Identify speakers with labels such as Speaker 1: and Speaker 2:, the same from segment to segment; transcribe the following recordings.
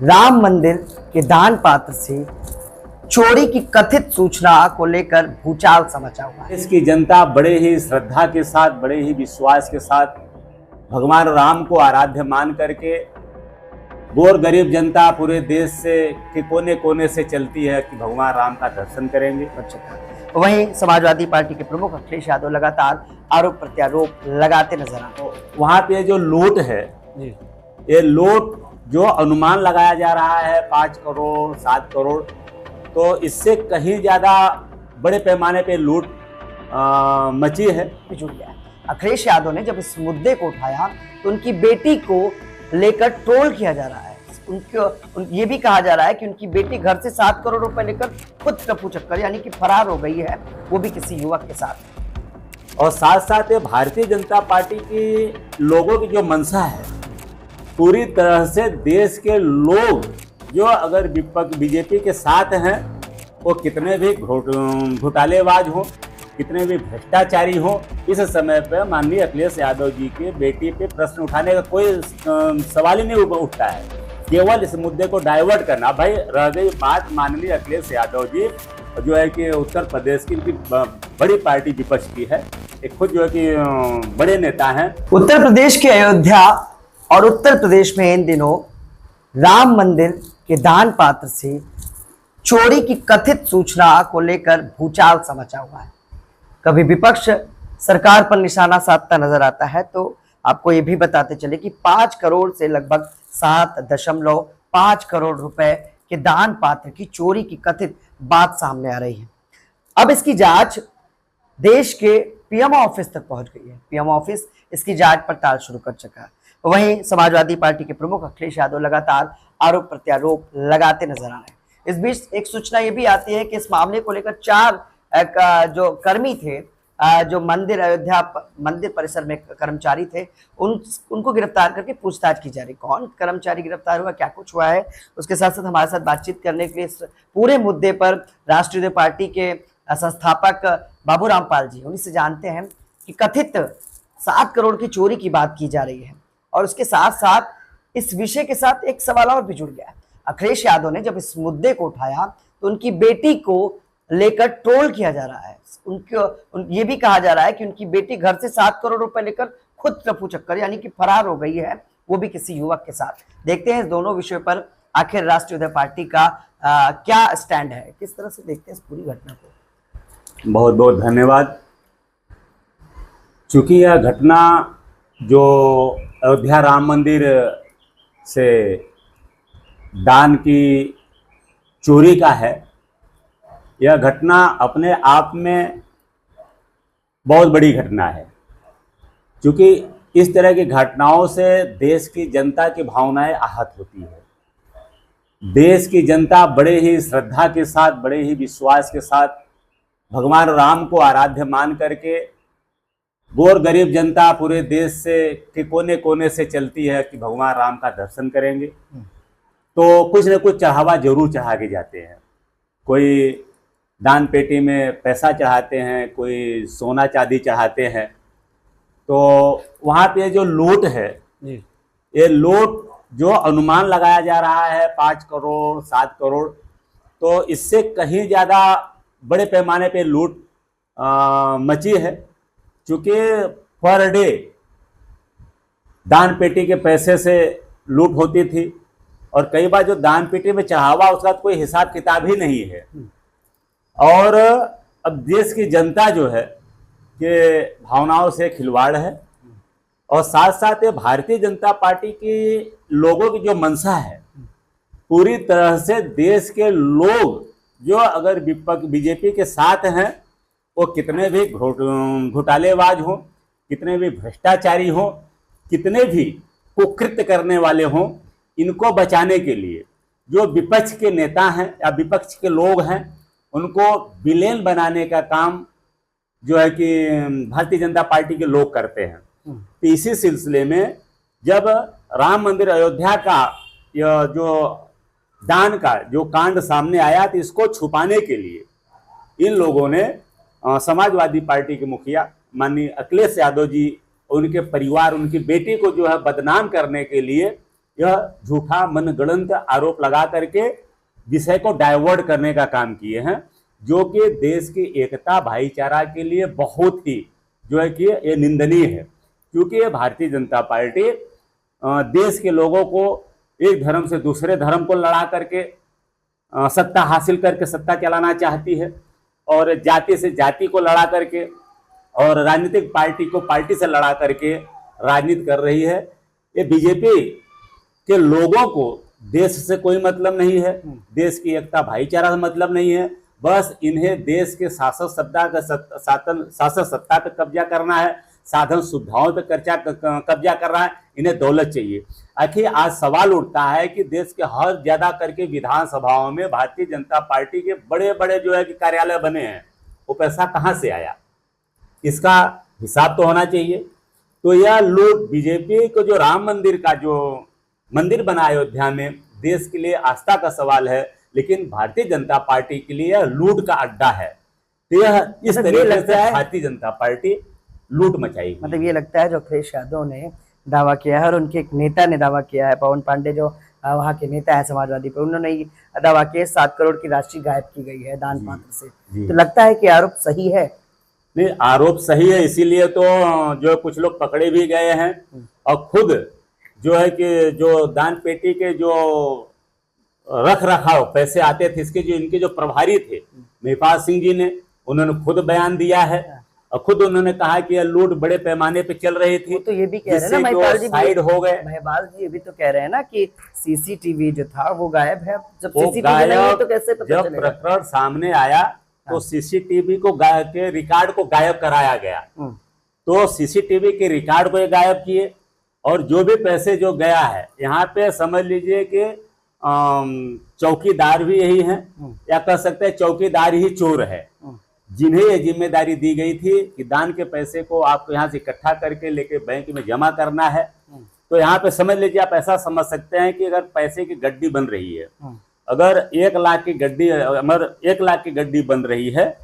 Speaker 1: राम मंदिर के दान पात्र से चोरी की कथित सूचना को लेकर भूचाल सा मचा हुआ है।
Speaker 2: इसकी जनता बड़े ही श्रद्धा के साथ, बड़े ही विश्वास के साथ भगवान राम को आराध्य मान करके गोर गरीब जनता पूरे देश से के कोने कोने से चलती है कि भगवान राम का दर्शन करेंगे।
Speaker 1: वहीं समाजवादी पार्टी के प्रमुख अखिलेश यादव लगातार आरोप प्रत्यारोप लगाते नजर आ रहे हैं।
Speaker 2: वहां पे जो लूट है, ये लूट जो अनुमान लगाया जा रहा है 5 करोड़ 7 करोड़, तो इससे कहीं ज्यादा बड़े पैमाने पे लूट मची है।
Speaker 1: अखिलेश यादव ने जब इस मुद्दे को उठाया तो उनकी बेटी को लेकर ट्रोल किया जा रहा है। ये भी कहा जा रहा है कि उनकी बेटी घर से 7 करोड़ रुपए लेकर खुद टप्पू चक्कर यानी कि फरार हो गई है, वो भी किसी युवक के साथ।
Speaker 2: और साथ साथ भारतीय जनता पार्टी की लोगों की जो मंशा है, पूरी तरह से देश के लोग जो अगर बीजेपी के साथ हैं, वो कितने भी घोटालेबाज हों, कितने भी भ्रष्टाचारी हों, इस समय पर माननीय अखिलेश यादव जी के बेटी पे प्रश्न उठाने का कोई सवाल ही नहीं उठता है। केवल इस मुद्दे को डाइवर्ट करना। भाई रह गई बात माननीय अखिलेश यादव जी जो है कि उत्तर प्रदेश की बड़ी पार्टी विपक्ष की है, एक खुद जो है कि बड़े नेता हैं।
Speaker 1: उत्तर प्रदेश के अयोध्या और उत्तर प्रदेश में इन दिनों राम मंदिर के दान पात्र से चोरी की कथित सूचना को लेकर भूचाल सा मचा हुआ है। कभी विपक्ष सरकार पर निशाना साधता नजर आता है, तो आपको ये भी बताते चले कि 5 करोड़ से लगभग 7.5 करोड़ रुपए के दान पात्र की चोरी की कथित बात सामने आ रही है। अब इसकी जांच देश के पीएम ऑफिस तक पहुंच गई है। पीएम ऑफिस इसकी जांच पड़ताल शुरू कर चुका है। वहीं समाजवादी पार्टी के प्रमुख अखिलेश यादव लगातार आरोप प्रत्यारोप लगाते नजर आ रहे हैं। इस बीच एक सूचना ये भी आती है कि इस मामले को लेकर 4 जो कर्मी थे, जो अयोध्या मंदिर परिसर में कर्मचारी थे, उनको गिरफ्तार करके पूछताछ की जा रही। कौन कर्मचारी गिरफ्तार हुआ, क्या कुछ हुआ है, उसके साथ साथ हमारे साथ बातचीत करने के लिए इस पूरे मुद्दे पर राष्ट्रीय पार्टी के संस्थापक बाबू रामपाल जी, उन्हीं से जानते हैं कि कथित 7 करोड़ की चोरी की बात की जा रही है। और उसके साथ साथ इस विषय के साथ एक सवाल और भी जुड़ गया है। अखिलेश यादव ने जब इस मुद्दे को उठाया तो उनकी बेटी को लेकर ट्रोल किया जा रहा है। ये भी कहा जा रहा है कि उनकी बेटी घर से 7 करोड़ रुपए लेकर खुद टप्पू चक्कर यानी कि फरार हो गई है, वो भी किसी युवक के साथ। देखते हैं इस दोनों विषयों पर आखिर राष्ट्रीय पार्टी का क्या स्टैंड है, किस तरह से देखते हैं इस पूरी घटना को।
Speaker 2: बहुत बहुत धन्यवाद। चूंकि यह घटना जो अयोध्या राम मंदिर से दान की चोरी का है, यह घटना अपने आप में बहुत बड़ी घटना है। क्योंकि इस तरह की घटनाओं से देश की जनता की भावनाएं आहत होती है। देश की जनता बड़े ही श्रद्धा के साथ, बड़े ही विश्वास के साथ भगवान राम को आराध्य मान करके गोर गरीब जनता पूरे देश से के कोने कोने से चलती है कि भगवान राम का दर्शन करेंगे। तो कुछ न कुछ चढ़ावा जरूर चढ़ा के जाते हैं। कोई दान पेटी में पैसा चढ़ाते हैं, कोई सोना चांदी चढ़ाते हैं। तो वहाँ पे जो लूट है, ये लूट जो अनुमान लगाया जा रहा है 5 करोड़ 7 करोड़, तो इससे कहीं ज़्यादा बड़े पैमाने पे लूट मची है। चूँकि पर डे दान पेटी के पैसे से लूट होती थी, और कई बार जो दान पेटी में चढ़ावा उसका कोई हिसाब किताब ही नहीं है। और अब देश की जनता जो है कि भावनाओं से खिलवाड़ है, और साथ साथ ये भारतीय जनता पार्टी की लोगों की जो मंशा है, पूरी तरह से देश के लोग जो अगर बीजेपी के साथ हैं, वो कितने भी घोटालेबाज हों, कितने भी भ्रष्टाचारी हों, कितने भी कुकृत्य करने वाले हों, इनको बचाने के लिए जो विपक्ष के नेता हैं या विपक्ष के लोग हैं, उनको विलेन बनाने का काम जो है कि भारतीय जनता पार्टी के लोग करते हैं। तो इसी सिलसिले में जब राम मंदिर अयोध्या का यह जो दान का जो कांड सामने आया, तो इसको छुपाने के लिए इन लोगों ने समाजवादी पार्टी के मुखिया माननीय अखिलेश यादव जी, उनके परिवार, उनकी बेटी को जो है बदनाम करने के लिए यह झूठा मनगढ़ंत आरोप लगा करके विषय को डाइवर्ट करने का काम किए हैं, जो कि देश की एकता भाईचारा के लिए बहुत ही जो है कि ये निंदनीय है। क्योंकि ये भारतीय जनता पार्टी देश के लोगों को एक धर्म से दूसरे धर्म को लड़ा करके सत्ता हासिल करके सत्ता चलाना चाहती है, और जाति से जाति को लड़ा करके और राजनीतिक पार्टी को पार्टी से लड़ा करके राजनीति कर रही है। ये बीजेपी के लोगों को देश से कोई मतलब नहीं है, देश की एकता भाईचारा से मतलब नहीं है, बस इन्हें देश के शासक सत्ता पर कब्जा करना है, साधन सुविधाओं पर कब्जा करना है, इन्हें दौलत चाहिए। आखिर आज सवाल उठता है कि देश के हर ज्यादा करके विधानसभाओं में भारतीय जनता पार्टी के बड़े बड़े जो है कि कार्यालय बने हैं, वो पैसा कहाँ से आया, इसका हिसाब तो होना चाहिए। तो यह लूट बीजेपी को जो राम मंदिर का जो मंदिर बना अयोध्या में देश के लिए आस्था का सवाल है, लेकिन भारतीय जनता पार्टी के लिए यह लूट का अड्डा है। तो यह इस तरीके से भारतीय जनता पार्टी लूट मचाई।
Speaker 1: मतलब ये लगता है जो अखिलेश यादव ने दावा किया है और उनके एक नेता ने दावा किया है, पवन पांडे जो वहाँ के नेता है समाजवादी पे, उन्होंने ये दावा किया 7 करोड़ की राशि गायब की गई है दान पात्र से। तो लगता है कि आरोप सही है?
Speaker 2: नहीं, आरोप सही है, इसीलिए तो जो कुछ लोग पकड़े भी गए हैं, और खुद जो है कि जो दान पेटी के जो रख रखाव पैसे आते थे इसके जो इनके जो प्रभारी थे महिपाल सिंह जी ने, उन्होंने खुद बयान दिया है और खुद उन्होंने कहा कि यह लूट बड़े पैमाने पे चल रही थी।
Speaker 1: तो ये भी कह रहे हैं ना महिपाल जी,
Speaker 2: साइड हो गए
Speaker 1: महिपाल जी, ये भी तो कह रहे हैं ना कि सीसीटीवी जो था वो गायब है। जब सीसीटीवी नहीं है तो कैसे पता
Speaker 2: जब प्रकरण सामने आया तो सीसीटीवी को के रिकॉर्ड को गायब कराया गया, तो सीसीटीवी के रिकॉर्ड को गायब किए, और जो भी पैसे जो गया है, यहाँ पे समझ लीजिए कि चौकीदार भी यही है, या कह सकते हैं चौकीदार ही चोर है, जिन्हें ये जिम्मेदारी दी गई थी कि दान के पैसे को आपको यहाँ से इकट्ठा करके लेके बैंक में जमा करना है। तो यहाँ पे समझ लीजिए, आप ऐसा समझ सकते हैं कि अगर पैसे की गड्डी बन रही है, अगर 1 लाख की गड्डी, अगर 1 लाख की गड्डी बन रही है,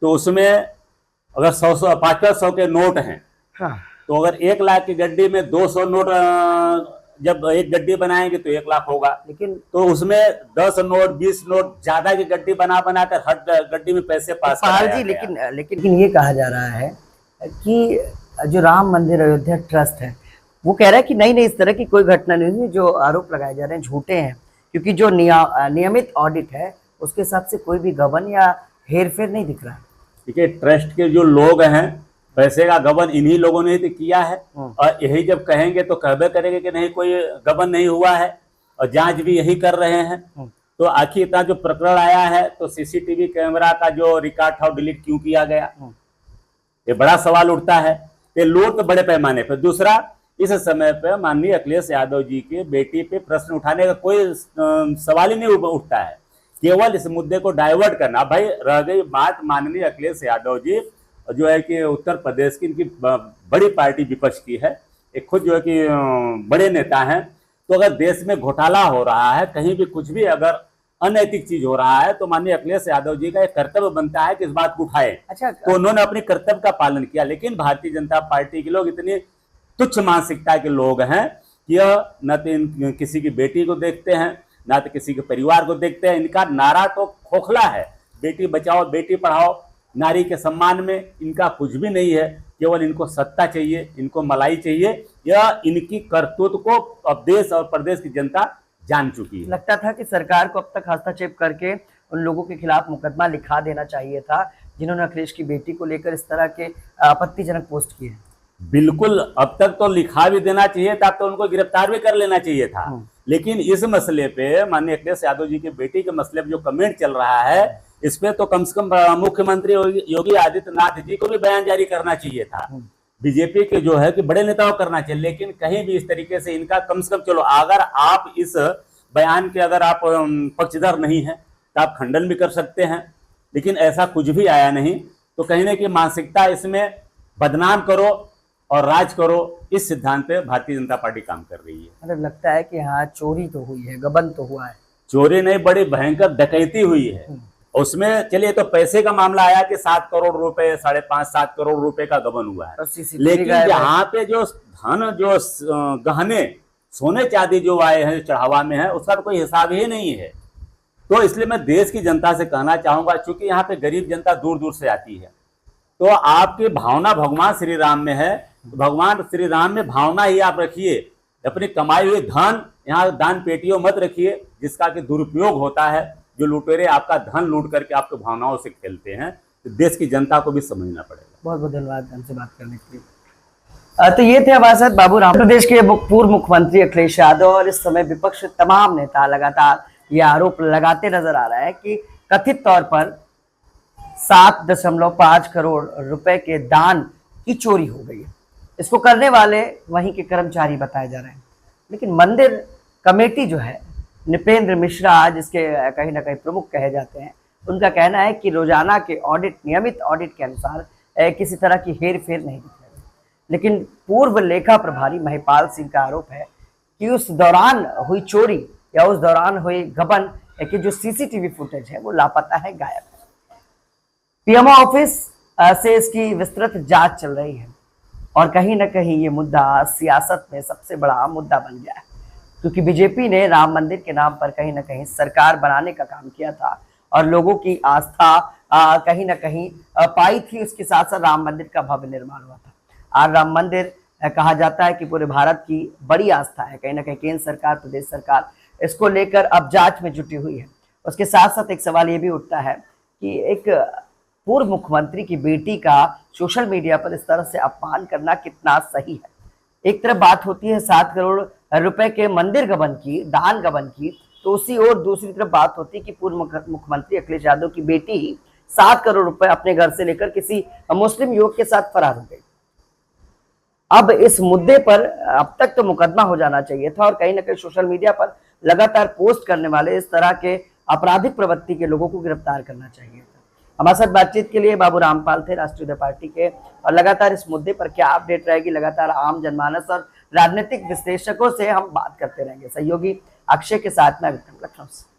Speaker 2: तो उसमें अगर 500 के नोट हैं, तो अगर 1 लाख की गड्डी में 200 नोट जब एक गड्डी बनाएंगे तो 1 लाख होगा। लेकिन तो उसमें 10 नोट 20 नोट ज्यादा की गड्डी बनाकर हर गड्डी में पैसे पास कराया गया।
Speaker 1: लेकिन ये कहा जा रहा है कि जो राम मंदिर अयोध्या ट्रस्ट है वो कह रहा है कि नहीं, इस तरह की कोई घटना नहीं हुई, जो आरोप लगाए जा रहे हैं झूठे हैं, क्योंकि जो नियमित ऑडिट है उसके हिसाब से कोई भी गबन या हेरफेर नहीं दिख रहा है।
Speaker 2: देखिए, ट्रस्ट के जो लोग हैं, पैसे का गबन इन्हीं लोगों ने तो किया है, और यही जब कहेंगे तो कहबे करेंगे कि नहीं, कोई गबन नहीं हुआ है, और जांच भी यही कर रहे हैं। तो आखिर इतना जो प्रकरण आया है, तो सीसीटीवी कैमरा का जो रिकॉर्ड था डिलीट क्यों किया गया, ये बड़ा सवाल उठता है। ये लूट तो बड़े पैमाने पर। दूसरा, इस समय पे माननीय अखिलेश यादव जी के बेटी पे प्रश्न उठाने का कोई सवाल ही नहीं उठता है, केवल इस मुद्दे को डाइवर्ट करना। भाई, रह गई बात माननीय अखिलेश यादव जी जो है कि उत्तर प्रदेश की इनकी बड़ी पार्टी विपक्ष की है, एक खुद जो है कि बड़े नेता हैं, तो अगर देश में घोटाला हो रहा है, कहीं भी कुछ भी अगर अनैतिक चीज हो रहा है, तो माननीय अखिलेश यादव जी का एक कर्तव्य बनता है कि इस बात को उठाए।
Speaker 1: अच्छा,
Speaker 2: तो उन्होंने अपने कर्तव्य का पालन किया। लेकिन भारतीय जनता पार्टी के लोग इतनी तुच्छ मानसिकता के लोग हैं कि यह न तो किसी की बेटी को देखते हैं, ना तो किसी के परिवार को देखते हैं। इनका नारा तो खोखला है, बेटी बचाओ बेटी पढ़ाओ, नारी के सम्मान में इनका कुछ भी नहीं है, केवल इनको सत्ता चाहिए, इनको मलाई चाहिए। यह इनकी करतूत को अब देश और प्रदेश की जनता जान चुकी है।
Speaker 1: लगता था कि सरकार को अब तक हस्तक्षेप करके उन लोगों के खिलाफ मुकदमा लिखा देना चाहिए था जिन्होंने अखिलेश की बेटी को लेकर इस तरह के आपत्तिजनक पोस्ट किए।
Speaker 2: बिल्कुल, अब तक तो लिखा भी देना चाहिए था, तो उनको गिरफ्तार भी कर लेना चाहिए था। लेकिन इस मसले पे, माननीय अखिलेश यादव जी की बेटी के मसले पे जो कमेंट चल रहा है, इस पे तो कम से कम मुख्यमंत्री योगी आदित्यनाथ जी को भी बयान जारी करना चाहिए था। बीजेपी के जो है कि बड़े नेताओं को करना चाहिए, लेकिन कहीं भी इस तरीके से इनका कम से कम, चलो अगर आप इस बयान के अगर आप पक्षधर नहीं है तो आप खंडन भी कर सकते हैं, लेकिन ऐसा कुछ भी आया नहीं। तो कहीं ना कहीं मानसिकता इसमें बदनाम करो और राज करो, इस सिद्धांत पे भारतीय जनता पार्टी काम कर रही है।
Speaker 1: मतलब लगता है कि हाँ, चोरी तो हुई है, गबन तो हुआ है।
Speaker 2: चोरी नहीं, बड़ी भयंकर डकैती हुई है। उसमें चलिए तो पैसे का मामला आया कि 7 करोड़ रुपए, 5.5-7 करोड़ रुपए का गबन हुआ है, लेकिन यहाँ पे जो धन, जो गहने सोने चांदी जो आए हैं चढ़ावा में है उसका तो कोई हिसाब ही नहीं है। तो इसलिए मैं देश की जनता से कहना चाहूंगा, चूंकि यहाँ पे गरीब जनता दूर दूर से आती है, तो आपकी भावना भगवान श्री राम में है, भगवान श्री राम में भावना ही आप रखिए। अपनी कमाई हुई धन यहाँ दान पेटियों मत रखिए, जिसका कि दुरुपयोग होता है। जो लुटेरे आपका धन लूट करके आपकी भावनाओं से खेलते हैं, तो देश की जनता को भी समझना पड़ेगा।
Speaker 1: बहुत बहुत धन्यवाद हमसे बात करने के लिए। तो ये थे हमारे साथ बाबू राम, प्रदेश के पूर्व मुख्यमंत्री अखिलेश यादव। और इस समय विपक्ष के तमाम नेता लगातार ये आरोप लगाते नजर आ रहा है कि कथित तौर पर 7.5 करोड़ रुपए के दान की चोरी हो गई है। इसको करने वाले वहीं के कर्मचारी बताए जा रहे हैं, लेकिन मंदिर कमेटी जो है, नृपेंद्र मिश्रा जिसके कहीं ना कहीं प्रमुख कहे जाते हैं, उनका कहना है कि रोजाना के ऑडिट, नियमित ऑडिट के अनुसार किसी तरह की हेर फेर नहीं दिख रही। लेकिन पूर्व लेखा प्रभारी महिपाल सिंह का आरोप है कि उस दौरान हुई चोरी या उस दौरान हुई गबन की जो सीसीटीवी फुटेज है वो लापता है, गायब है। पीएमओ ऑफिस से इसकी विस्तृत जांच चल रही है और कहीं ना कहीं ये मुद्दा सियासत में सबसे बड़ा मुद्दा बन गया है, क्योंकि बीजेपी ने राम मंदिर के नाम पर कहीं ना कहीं सरकार बनाने का काम किया था और लोगों की आस्था कहीं ना कहीं पाई थी। उसके साथ साथ राम मंदिर का भव्य निर्माण हुआ था। आज राम मंदिर कहा जाता है कि पूरे भारत की बड़ी आस्था है। कहीं ना कहीं केंद्र सरकार, प्रदेश सरकार इसको लेकर अब जांच में जुटी हुई है। उसके साथ साथ एक सवाल ये भी उठता है कि एक पूर्व मुख्यमंत्री की बेटी का सोशल मीडिया पर इस तरह से अपमान करना कितना सही है। एक तरफ बात होती है 7 करोड़ रुपए के मंदिर गबन की, दान गबन की, तो उसी और दूसरी तरफ बात होती है कि पूर्व मुख्यमंत्री अखिलेश यादव की बेटी 7 करोड़ रुपए अपने घर से लेकर किसी मुस्लिम युवक के साथ फरार हो गई। अब इस मुद्दे पर अब तक तो मुकदमा हो जाना चाहिए था और कहीं ना कहीं सोशल मीडिया पर लगातार पोस्ट करने वाले इस तरह के आपराधिक प्रवृत्ति के लोगों को गिरफ्तार करना चाहिए था। हमारे साथ बातचीत के लिए बाबू रामपाल थे, राष्ट्रीय पार्टी के। और लगातार इस मुद्दे पर क्या अपडेट रहेगी, लगातार आम जनमानस और राजनीतिक विश्लेषकों से हम बात करते रहेंगे। सहयोगी अक्षय के साथ में लखनऊ से।